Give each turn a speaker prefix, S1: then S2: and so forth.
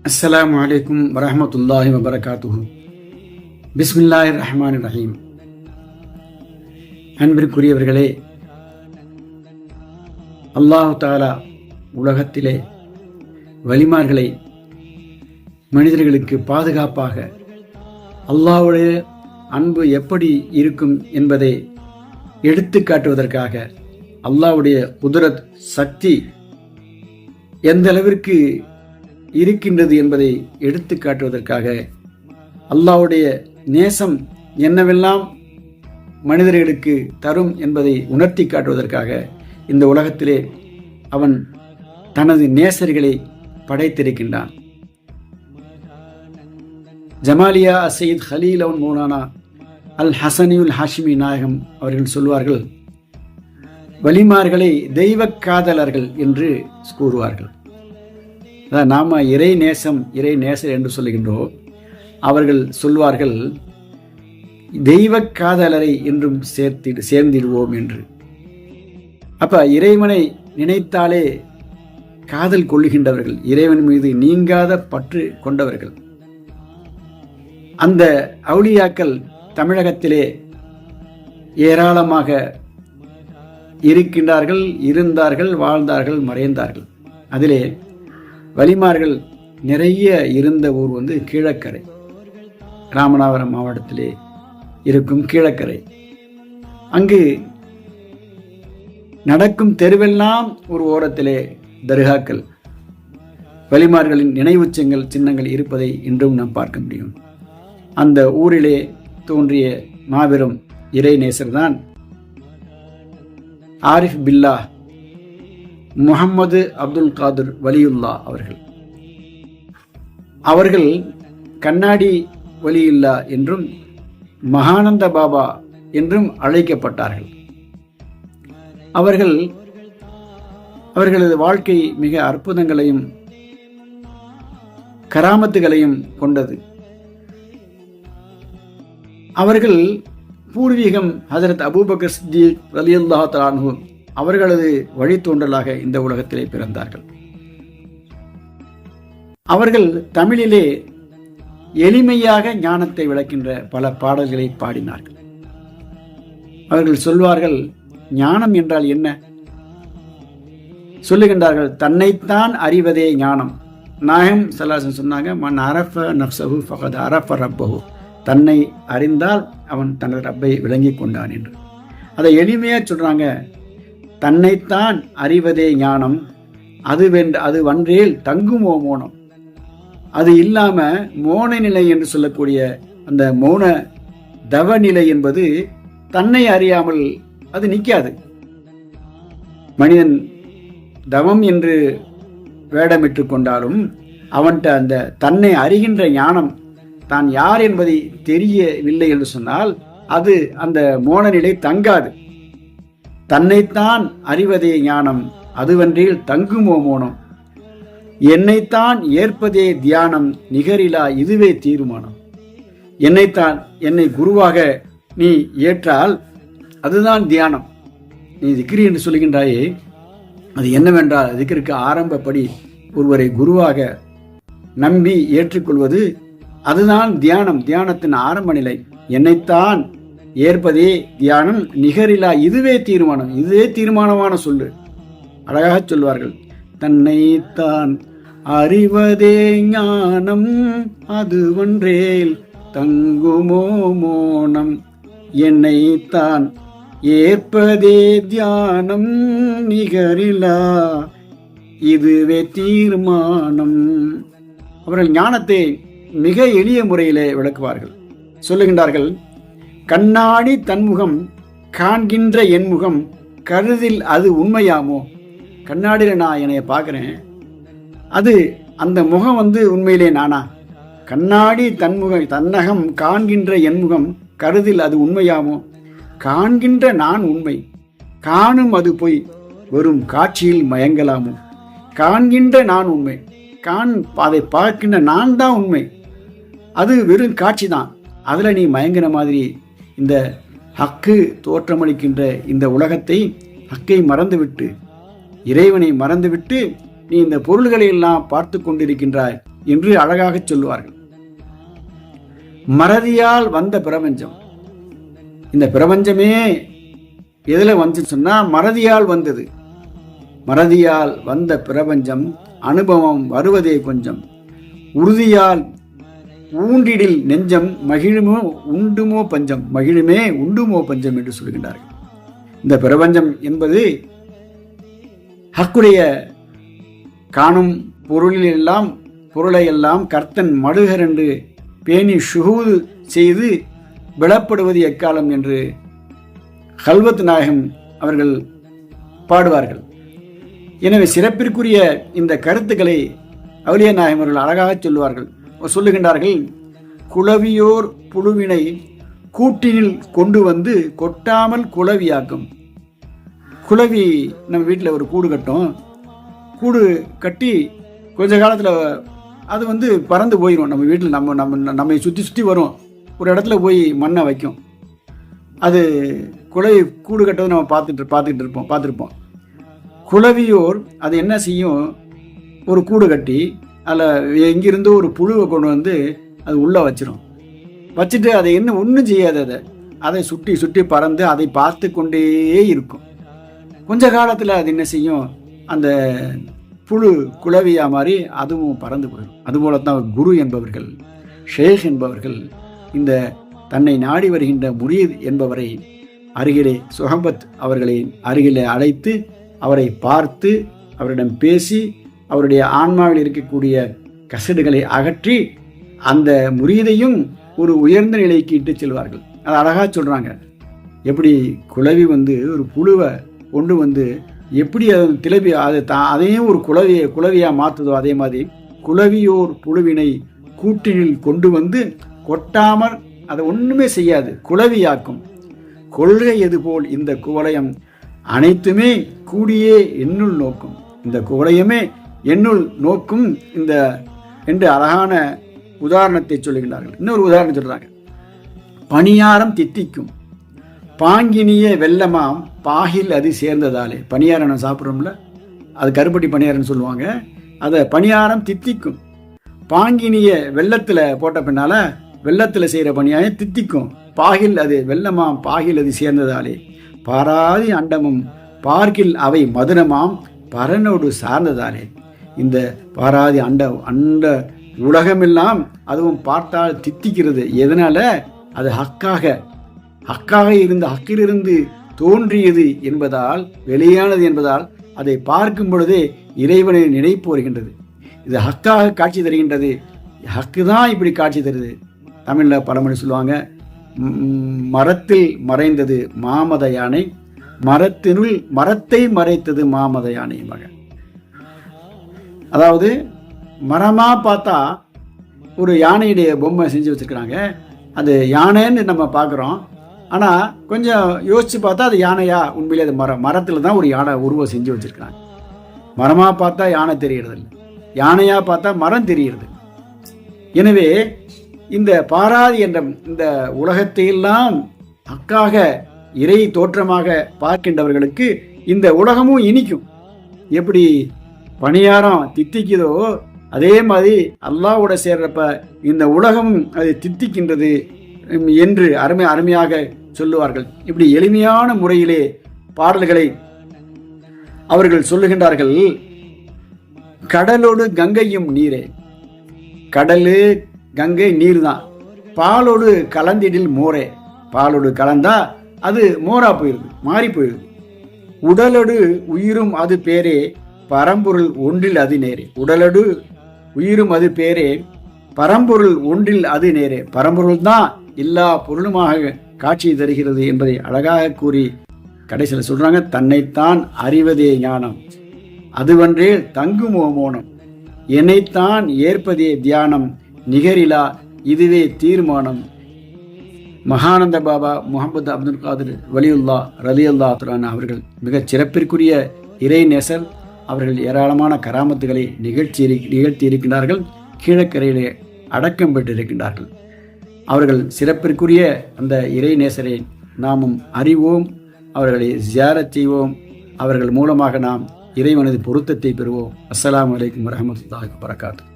S1: அஸ்ஸலாமு அலைக்கும் வரஹ்மத்துல்லாஹி வபரகாத்துஹு. பிஸ்மில்லாஹிர் ரஹ்மானிர் ரஹீம். அன்பிற்குரியவர்களே, அல்லாஹு தஆலா உலகத்திலே வலிமார்களை மனிதர்களுக்கு பாதுகாப்பாக அல்லாஹ்வுடைய அன்பு எப்படி இருக்கும் என்பதை எடுத்து காட்டுவதற்காக, அல்லாஹ்வுடைய குதுரத் சக்தி எந்த அளவிற்கு இருக்கின்றது என்பதை எடுத்து காட்டுவதற்காக, அல்லாஹ்வுடைய நேசம் என்னவெல்லாம் மனிதர்களுக்கு தரும் என்பதை உணர்த்தி காட்டுவதற்காக இந்த உலகத்திலே அவன் தனது நேசர்களை படைத்திருக்கின்றான். ஜமாலியா சையீத் ஹலீல் அவன் மௌலானா அல் ஹசனியுல் ஹாஷிமி நாயகம் அவர்கள் சொல்வார்கள், வலிமார்களை தெய்வ காதலர்கள் என்று கூறுவார்கள். அதான் நாம் இறை நேசர் என்று சொல்லுகின்றோம். அவர்கள் சொல்வார்கள், தெய்வ காதலரை என்றும் சேர்ந்திடுவோம் என்று. அப்ப இறைவனை நினைத்தாலே காதல் கொள்ளுகின்றவர்கள், இறைவன் மீது நீங்காத பற்று கொண்டவர்கள். அந்த அவுலியாக்கள் தமிழகத்திலே ஏராளமாக இருக்கின்றார்கள், இருந்தார்கள், வாழ்ந்தார்கள், மறைந்தார்கள். அதிலே வலிமார்கள் நிறைய இருந்த ஊர் கீழக்கரை, ராமநாதபுரம் மாவட்டத்திலே இருக்கும் கீழக்கரை. அங்கு நடக்கும் தெருவெல்லாம் ஒரு ஓரத்திலே தர்காக்கள், வலிமார்களின் நினைவு சின்னங்கள் இருப்பதை இன்றும் நாம் பார்க்க முடியும். அந்த ஊரிலே தோன்றிய மாபெரும் இறை நேசர் தான் ஆரிஃப் பில்லா முஹம்மது அப்துல் காதிர் வலியுல்லா அவர்கள். அவர்கள் கண்ணாடி வலியுல்லா என்றும் மகானந்த பாபா என்றும் அழைக்கப்பட்டார்கள். அவர்களது வாழ்க்கை மிக அற்புதங்களையும் கராமத்துகளையும் கொண்டது. அவர்கள் பூர்வீகம் ஹஜரத் அபூபக்கர் சித்திக் ரலியல்லாஹு தஆலா அன்ஹு அவர்களது வழித்தோன்றலாக இந்த உலகத்திலே பிறந்தார்கள். அவர்கள் தமிழிலே எளிமையாக ஞானத்தை விளக்கின்ற பல பாடல்களை பாடினார்கள். அவர்கள் சொல்வார்கள், ஞானம் என்றால் என்ன? சொல்லுகின்றார்கள், தன்னைத்தான் அறிவதே ஞானம். நாயகம் ஸல்லல்லாஹு சொன்னாங்க, மன் அரஃப நஃப்ஸஹு ஃபகத் அரஃப ரப்பஹு. தன்னை அறிந்தால் அவன் தனது ரப்பை விளங்கி கொண்டான் என்று. அதை எளிமையாக சொல்றாங்க, தன்னைத்தான் அறிவதே ஞானம், அது வன்றேல் தங்குமோ மோனம். அது இல்லாம மோன நிலை என்று சொல்லக்கூடிய அந்த மௌன தவநிலை என்பது தன்னை அறியாமல் அது நிற்காது. மனிதன் தவம் என்று வேடமிட்டு கொண்டாலும் அவன்கிட்ட அந்த தன்னை அறிகின்ற ஞானம், தான் யார் என்பதை தெரியவில்லை என்று சொன்னால் அது அந்த மோன நிலை தங்காது. தன்னைத்தான் அறிவதே ஞானம், அதுவன்றில் தங்குமோ மோனம். என்னைத்தான் ஏற்பதே தியானம், நிகரிலா இதுவே தீர்மானம். என்னை குருவாக நீ ஏற்றால் அதுதான் தியானம். நீ திக்ரி என்று சொல்லுகின்றாயே, அது என்னவென்றால் திக்ருக்கு ஆரம்பப்படி ஒருவரை குருவாக நம்பி ஏற்றுக்கொள்வது, அதுதான் தியானம், தியானத்தின் ஆரம்ப நிலை. என்னைத்தான் ஏற்பதே தியானம், நிகரிலா இதுவே தீர்மானம். இதுவே தீர்மானமான சொல்லு. அழகாக சொல்வார்கள், தன்னைத்தான் அறிவதே ஞானம், அது ஒன்றேல் தங்குமோ மோனம். என்னைத்தான் ஏற்பதே தியானம், நிகரிலா இதுவே தீர்மானம். அவர்கள் ஞானத்தை மிக எளிய முறையிலே விளக்குவார்கள். சொல்லுகின்றார்கள், கண்ணாடி தன்முகம் காண்கின்ற என் முகம் கருதில் அது உண்மையாமோ. கண்ணாடியில் நான் என்னைய பார்க்குறேன், அது அந்த முகம் உண்மையிலே நானா? கண்ணாடி தன்னகம் காண்கின்ற என் முகம் கருதில் அது உண்மையாமோ. காண்கின்ற நான் உண்மை, காணும் அது பொய், வெறும் காட்சியில் மயங்கலாமோ. காண்கின்ற நான் உண்மை, அதை பார்க்கின்ற நான் தான் உண்மை, அது வெறும் காட்சி தான். அதில் நீ மயங்கின மாதிரி இந்த ஹக்கு தோற்றமளிக்கின்ற இந்த உலகத்தை, ஹக்கை மறந்துவிட்டு, இறைவனை மறந்துவிட்டு நீ இந்த பொருள்களை எல்லாம் பார்த்து கொண்டிருக்கின்றாய். என்று அழகாக சொல்லுவார்கள். மறதியால் வந்த பிரபஞ்சம். இந்த பிரபஞ்சமே எதுல வந்து சொன்னா மறதியால் வந்தது. மறதியால் வந்த பிரபஞ்சம் அனுபவம் வருவதே கொஞ்சம். உறுதியால் ஊண்டிடில் நெஞ்சம் மகிழுமோ உண்டுமோ பஞ்சம். மகிழுமே உண்டுமோ பஞ்சம் என்று சொல்கின்றார்கள். இந்த பிரபஞ்சம் என்பது ஹக்குடைய காணும் பொருளை எல்லாம் கர்த்தன் மடுகர் என்று பேணி ஷுஹூது செய்து விளப்படுவது எக்காலம் என்று ஹல்வத் நாயகம் அவர்கள் பாடுவார்கள். எனவே சிறப்பிற்குரிய இந்த கருத்துக்களை அவுலியா நாயகம் அவர்கள் அழகாக சொல்லுகின்றார்கள். குளவியோர் புழுவினை கூட்டினில் கொண்டு வந்து கொட்டாமல் குளவியாக்கும். குளவி நம்ம வீட்டில் ஒரு கூடு கட்டும். கூடு கட்டி கொஞ்ச காலத்தில் அது பறந்து போயிடும். நம்ம வீட்டில் நம்மை சுற்றி வரும். ஒரு இடத்துல போய் மண்ணை வைக்கும். அது குளவி கூடு கட்டுறது நம்ம பார்த்துருப்போம். குளவியோர் அது என்ன செய்யும், ஒரு கூடு கட்டி அதில் எங்கிருந்தோ ஒரு புழுவை கொண்டு வந்து அது உள்ளே வச்சுட்டு அதை ஒன்றும் செய்யாது. அதை சுற்றி பறந்து அதை பார்த்து கொண்டே இருக்கும். கொஞ்ச காலத்தில் அது என்ன செய்யும், அந்த புழு குளவியா மாதிரி அதுவும் பறந்து போயிடும். அதுபோல தான் குரு என்பவர்கள், ஷேக் என்பவர்கள் இந்த தன்னை நாடி வருகின்ற முரீத் என்பவரை அருகிலே சுஹபத் அவர்களை அருகிலே அழைத்து அவரை பார்த்து அவரிடம் பேசி அவருடைய ஆன்மாவில் இருக்கக்கூடிய கசடுகளை அகற்றி அந்த முரீதையும் ஒரு உயர்ந்த நிலைக்கு இட்டு செல்வார்கள். அது அழகாக சொல்கிறாங்க. எப்படி குளவி ஒரு புழுவை கொண்டு வந்து எப்படி அது திலபி அதையும் ஒரு குளவியாக மாற்றுதோ, அதே மாதிரி குளவியோர் புழுவினை கூட்டினில் கொண்டு வந்து கொட்டாமல் அதை ஒன்றுமே செய்யாது, குளவியாக்கும். கொள்கை எது போல் இந்த குவளையம் அனைத்துமே கூடியே என்னுள் நோக்கும். இந்த குவளையமே என்னுள் நோக்கும் என்று அழகான உதாரணத்தை சொல்லுகின்றார்கள். இன்னொரு உதாரணம் சொல்றாங்க. பணியாரம் தித்திக்கும் பாங்கினிய வெள்ளமாம் பாகில் அது சேர்ந்ததாலே. பணியாரம் நம்ம சாப்பிட்றோம்ல, அது கருப்பட்டி பணியாரம்னு சொல்லுவாங்க. அதை பணியாரம் தித்திக்கும். பாங்கினிய வெள்ளத்தில் போட்ட பின்னால வெள்ளத்தில் செய்கிற பணியாரம் தித்திக்கும். பாகில் அது வெள்ளமாம் பாகில் அது சேர்ந்ததாலே. பாராதி அண்டமும் பார்க்கில் அவை மதுரமாம் பரனோடு சார்ந்ததாலே. இந்த பாராதி அண்ட உலகமெல்லாம் அதுவும் பார்த்தால் தித்திக்கிறது. எதனால? அது ஹக்காக இருந்த ஹக்கிலிருந்து தோன்றியது என்பதால், வெளியானது என்பதால் அதை பார்க்கும் பொழுதே இறைவனை நினைப்பு வருகின்றது. இது ஹக்காக காட்சி தருகின்றது. ஹக்கு தான் இப்படி காட்சி தருது. தமிழில் பழமொழி சொல்லுவாங்க, மரத்தில் மறைந்தது மாமத யானை, மரத்தினுள் மரத்தை மறைத்தது மாமத யானை மகன். அதாவது மரமாக பார்த்தா ஒரு யானையுடைய பொம்மை செஞ்சு வச்சுருக்கிறாங்க. அது யானைன்னு நம்ம பார்க்குறோம். ஆனால் கொஞ்சம் யோசித்து பார்த்தா அது யானையா? உண்மையிலே அது மரத்தில் தான் ஒரு யானை உருவம் செஞ்சு வச்சுருக்கிறாங்க. மரமாக பார்த்தா யானை தெரியறது இல்லை, யானையாக பார்த்தா மரம் தெரிகிறது. எனவே இந்த பாராதி என்ற இந்த உலகத்தையெல்லாம் ஹக்காக இறை தோற்றமாக பார்க்கின்றவர்களுக்கு இந்த உலகமும் இனிக்கும். எப்படி பணியாரம் தித்திக்குதோ அதே மாதிரி அல்லாஹ்வோட சேர்றப்ப இந்த உலகமும் அது தித்திக்கின்றது என்று அருமையாக சொல்லுவார்கள். இப்படி எளிமையான முறையிலே பாடல்களை அவர்கள் சொல்லுகின்றார்கள். கடலோடு கங்கையும் நீரே. கடலு கங்கை நீர் தான். பாலோடு கலந்திடில் மோரே. பாலோடு கலந்தா அது மோரா போயிடுது, மாறி போயிடுது. உடலோடு உயிரும் அது பேரே பரம்பொருள் ஒன்றில் அது நேரே. உடலோடு உயிரும் அது பேரே பரம்பொருள் ஒன்றில் அது நேரே. பரம்பொருள் தான் எல்லா பொருளுமாக காட்சி தருகிறது என்பதை அழகாக கூறி கடைசியில் சொல்றாங்க, தன்னைத்தான் அறிவதே ஞானம், அதுவன்றே தங்குமோ மோனம், என்னைத்தான் ஏற்பதே தியானம், நிகரிலா இதுவே தீர்மானம். மகானந்த பாபா முகமது அப்துல் காதிர் வலியுல்லா ரலியல்லா துரான் அவர்கள் மிகச் சிறப்பிற்குரிய இறைநேசர். அவர்கள் ஏராளமான கராமத்துகளை நிகழ்த்தி இருக்கின்றார்கள். கீழக்கரையிலே அடக்கம் பெற்றிருக்கின்றார்கள். அவர்கள் சிறப்பிற்குரிய அந்த இறைநேசரை நாமும் அறிவோம், அவர்களை ஜியாரத் செய்வோம். அவர்கள் மூலமாக நாம் இறைவனது பொருத்தத்தை பெறுவோம். அஸ்ஸலாமு அலைக்கும் வரஹ்மத்துல்லாஹி வபரகாத்துஹு.